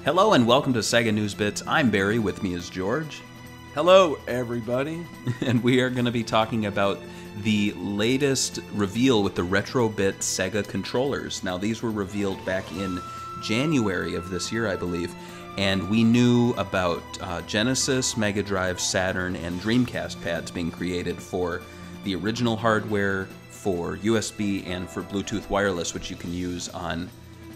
Hello and welcome to SEGA News Bits. I'm Barry, with me is George. Hello, everybody. And we are going to be talking about the latest reveal with the Retrobit SEGA controllers. Now, these were revealed back in January of this year, I believe, and we knew about Genesis, Mega Drive, Saturn, and Dreamcast pads being created for the original hardware, for USB, and for Bluetooth wireless, which you can use on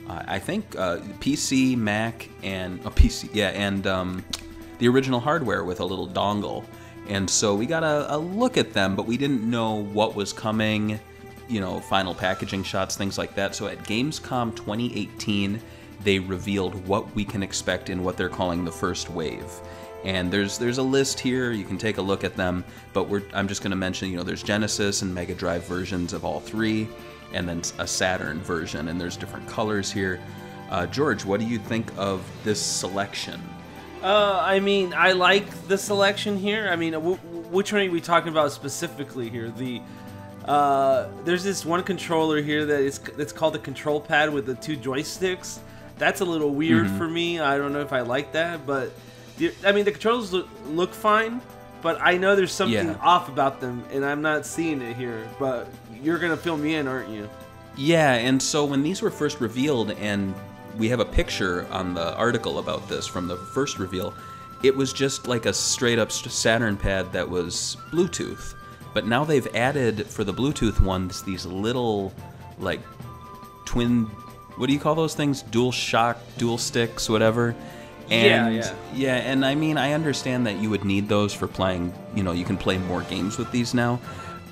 I think PC, Mac, and the original hardware with a little dongle. And so we got a look at them, but we didn't know what was coming, you know, final packaging shots, things like that. So at Gamescom 2018, they revealed what we can expect in what they're calling the first wave. And there's a list here, you can take a look at them, but I'm just going to mention, you know, there's Genesis and Mega Drive versions of all three, and then a Saturn version, and there's different colors here. George, what do you think of this selection? I mean, I like the selection here. I mean, which one are we talking about specifically here? There's this one controller here that's called the control pad with the two joysticks. That's a little weird for me. I don't know if I like that, but I mean, the controllers look fine, but I know there's something off about them, and I'm not seeing it here. But you're gonna fill me in, aren't you? Yeah, and so when these were first revealed, and we have a picture on the article about this from the first reveal, it was just like a straight-up Saturn pad that was Bluetooth. But now they've added, for the Bluetooth ones, these little, like, twin, what do you call those things? Dual shock, dual sticks, whatever. And, yeah, and I mean, I understand that you would need those for playing, you know, you can play more games with these now.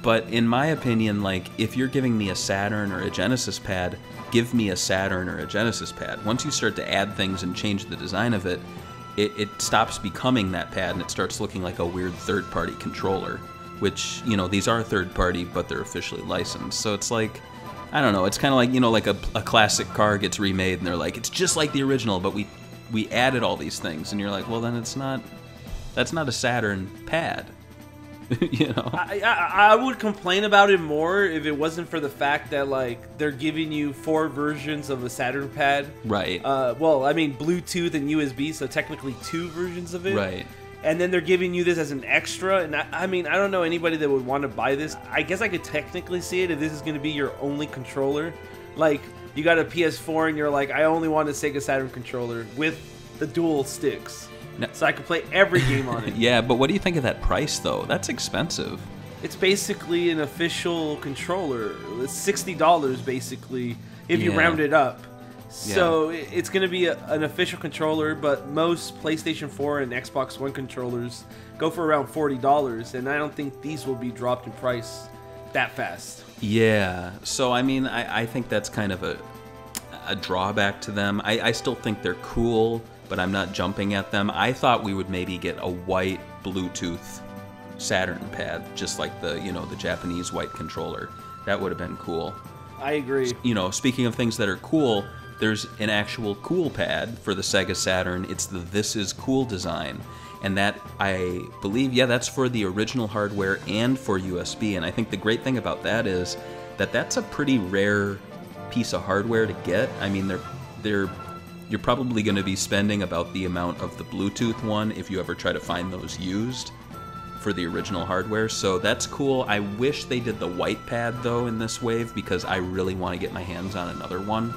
But in my opinion, like, if you're giving me a Saturn or a Genesis pad, give me a Saturn or a Genesis pad. Once you start to add things and change the design of it, it stops becoming that pad and it starts looking like a weird third-party controller, which, you know, these are third-party, but they're officially licensed. So it's like, I don't know, it's kind of like, you know, like a classic car gets remade and they're like, it's just like the original, but we added all these things, and you're like, well, then that's not a Saturn pad. You know, I would complain about it more if it wasn't for the fact that, like, they're giving you 4 versions of a Saturn pad. Right. Well, I mean, Bluetooth and USB, so technically 2 versions of it. Right. And then they're giving you this as an extra, and I mean, I don't know anybody that would want to buy this. I guess I could technically see it if this is going to be your only controller. Like, you got a PS4 and you're like, I only want a SEGA Saturn controller with the dual sticks. No. So I could play every game on it. Yeah, but what do you think of that price, though? That's expensive. It's basically an official controller. It's $60, basically, if you round it up. So it's going to be an official controller, but most PlayStation 4 and Xbox One controllers go for around $40, and I don't think these will be dropped in price that fast. Yeah, so I mean, I think that's kind of a drawback to them. I still think they're cool, but I'm not jumping at them. I thought we would maybe get a white Bluetooth Saturn pad, just like the, you know, the Japanese white controller. That would have been cool. I agree. You know, speaking of things that are cool, there's an actual cool pad for the SEGA Saturn. It's the This Is Cool design. And that, I believe, that's for the original hardware and for USB. And I think the great thing about that is that that's a pretty rare piece of hardware to get. I mean, you're probably going to be spending about the amount of the Bluetooth one if you ever try to find those used for the original hardware. So that's cool. I wish they did the white pad, though, in this wave, because I really want to get my hands on another one.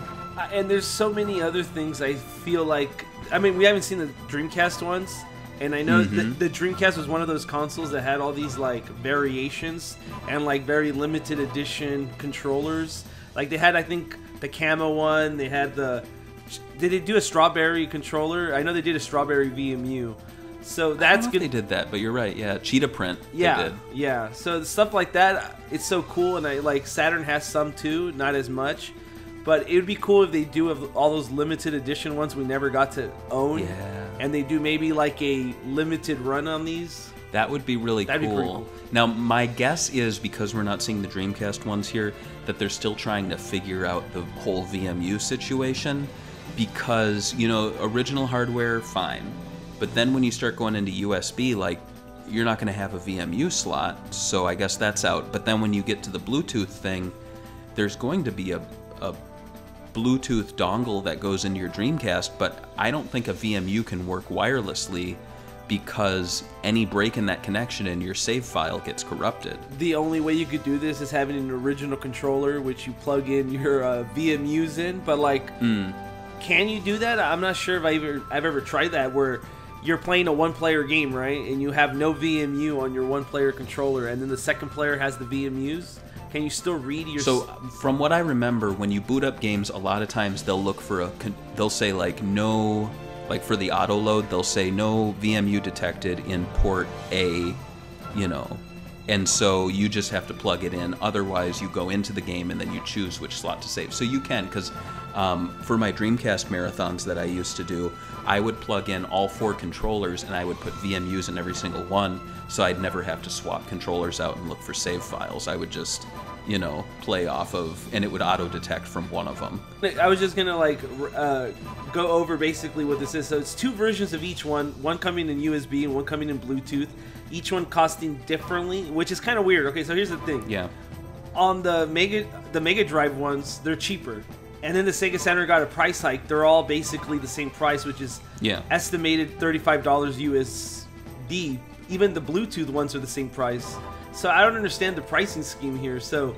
And there's so many other things I feel like... I mean, we haven't seen the Dreamcast ones, and I know the Dreamcast was one of those consoles that had all these, like, variations and, like, very limited edition controllers. Like, they had, I think, the camo one, they had the... Did they do a strawberry controller? I know they did a strawberry VMU. So that's good. They did that, but you're right. Yeah, cheetah print. Yeah, they did. Yeah. So stuff like that, it's so cool, and I like Saturn has some too, not as much, but it would be cool if they do have all those limited edition ones we never got to own. Yeah. And they do maybe like a limited run on these. That would be really That'd cool. be pretty cool. Now, my guess is, because we're not seeing the Dreamcast ones here, that they're still trying to figure out the whole VMU situation. Because, you know, original hardware, fine. But then when you start going into USB, like, you're not going to have a VMU slot, so I guess that's out. But then when you get to the Bluetooth thing, there's going to be a Bluetooth dongle that goes into your Dreamcast, but I don't think a VMU can work wirelessly because any break in that connection and your save file gets corrupted. The only way you could do this is having an original controller, which you plug in your VMUs in. But like, can you do that? I'm not sure if I've ever tried that, where you're playing a one-player game, right? And you have no VMU on your one-player controller, and then the second player has the VMUs. Can you still read your... So, from what I remember, when you boot up games, a lot of times they'll look for they'll say like no... Like for the auto load, they'll say no VMU detected in port A, you know, and so you just have to plug it in. Otherwise, you go into the game and then you choose which slot to save. So you can, because for my Dreamcast marathons that I used to do, I would plug in all 4 controllers and I would put VMUs in every single one, so I'd never have to swap controllers out and look for save files. I would just, you know, play off of, and it would auto-detect from one of them. I was just gonna like go over basically what this is. So it's 2 versions of each one coming in USB and one coming in Bluetooth, each one costing differently, which is kind of weird. Okay, so here's the thing. Yeah. On the Mega Drive ones, they're cheaper. And then the Sega Saturn got a price hike. They're all basically the same price, which is estimated $35 USD. Even the Bluetooth ones are the same price. So I don't understand the pricing scheme here. So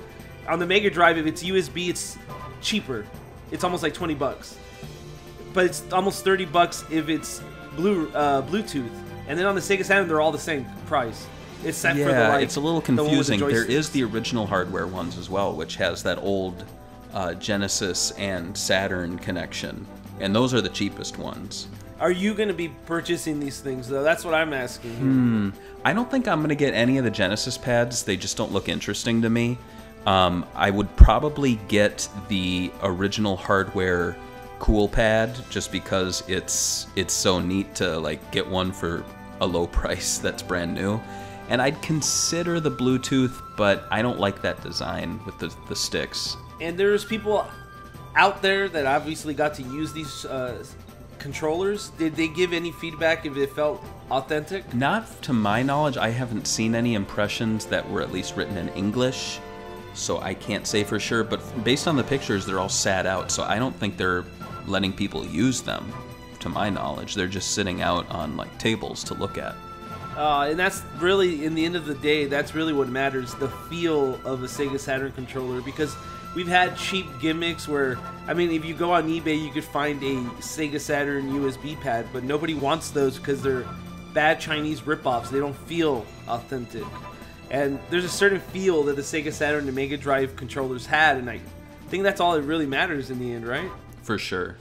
on the Mega Drive, if it's USB, it's cheaper. It's almost like 20 bucks. But it's almost 30 bucks if it's Bluetooth. And then on the Sega Saturn, they're all the same price. Except for the, like, it's a little confusing. There is the original hardware ones as well, which has that old Genesis and Saturn connection. And those are the cheapest ones. Are you going to be purchasing these things, though? That's what I'm asking. I don't think I'm going to get any of the Genesis pads. They just don't look interesting to me. I would probably get the original hardware cool pad just because it's so neat to like get one for a low price that's brand new. And I'd consider the Bluetooth, but I don't like that design with the sticks. And there's people out there that obviously got to use these controllers. Did they give any feedback if it felt authentic? Not to my knowledge. I haven't seen any impressions that were at least written in English, so I can't say for sure. But based on the pictures, they're all sat out, so I don't think they're letting people use them, to my knowledge. They're just sitting out on like tables to look at. And that's really, in the end of the day, that's really what matters, the feel of a Sega Saturn controller, because we've had cheap gimmicks where, I mean, if you go on eBay, you could find a Sega Saturn USB pad, but nobody wants those because they're bad Chinese ripoffs. They don't feel authentic. And there's a certain feel that the Sega Saturn and Mega Drive controllers had, and I think that's all that really matters in the end, right? For sure.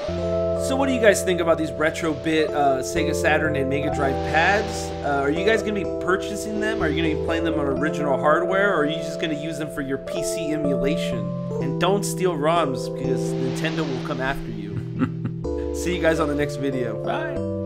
So what do you guys think about these retro-bit Sega Saturn and Mega Drive pads? Are you guys going to be purchasing them? Are you going to be playing them on original hardware? Or are you just going to use them for your PC emulation? And don't steal ROMs because Nintendo will come after you. See you guys on the next video. Bye!